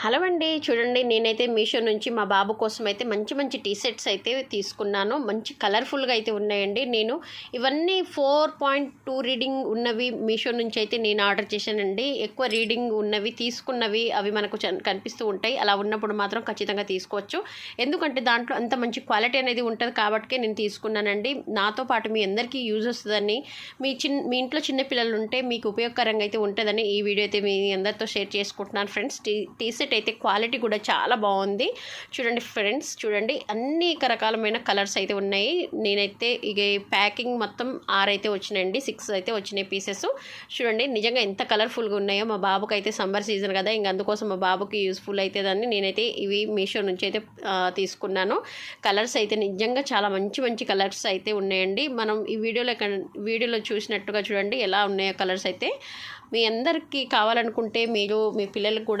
Hello అండి, చూడండి నేనైతే మీషో నుంచి మా బాబు కోసం అయితే మంచి మంచి టీ షర్ట్స్ అయితే తీసుకున్నాను. మంచి కలర్ఫుల్గా అయితే ఉన్నాయండి. నేను ఇవన్నీ 4.2 రీడింగ్ ఉన్నవి మీషో నుంచి అయితే నేను ఆర్డర్ చేశానండి. ఎక్కువ రీడింగ్ ఉన్నవి తీసుకున్నవి అవి మనకు కనిపిస్తూ ఉంటాయి. అలా ఉన్నప్పుడు మాత్రం ఖచ్చితంగా తీసుకోవచ్చు. ఎందుకంటే దాంట్లో అంత మంచి క్వాలిటీ అనేది ఉంటుంది కాబట్టి నేను తీసుకున్నానండి. నాతో పాటు మీ అందరికీ యూజ్ వస్తుందని, మీ ఇంట్లో చిన్న పిల్లలు ఉంటే మీకు ఉపయోగకరంగా అయితే ఉంటుందని ఈ వీడియో అయితే మీ అందరితో షేర్ చేసుకుంటున్నాను ఫ్రెండ్స్. టీ షర్ట్ అయితే క్వాలిటీ కూడా చాలా బాగుంది. చూడండి ఫ్రెండ్స్, చూడండి అన్ని రకాలమైన కలర్స్ అయితే ఉన్నాయి. నేనైతే ఇక ప్యాకింగ్ మొత్తం 6 అయితే వచ్చినాయండి, 6 అయితే వచ్చినాయి పీసెస్. చూడండి నిజంగా ఎంత కలర్ఫుల్గా ఉన్నాయో. మా బాబుకి అయితే సమ్మర్ సీజన్ కదా, ఇంక అందుకోసం మా బాబుకి యూస్ఫుల్ అవుతుందని నేనైతే ఇవి మీషో నుంచి అయితే తీసుకున్నాను. కలర్స్ అయితే నిజంగా చాలా మంచి మంచి కలర్స్ అయితే ఉన్నాయండి. మనం ఈ వీడియోలో చూసినట్టుగా చూడండి ఎలా ఉన్నాయో కలర్స్ అయితే. మీ అందరికీ కావాలనుకుంటే మీరు మీ పిల్లలకు కూడా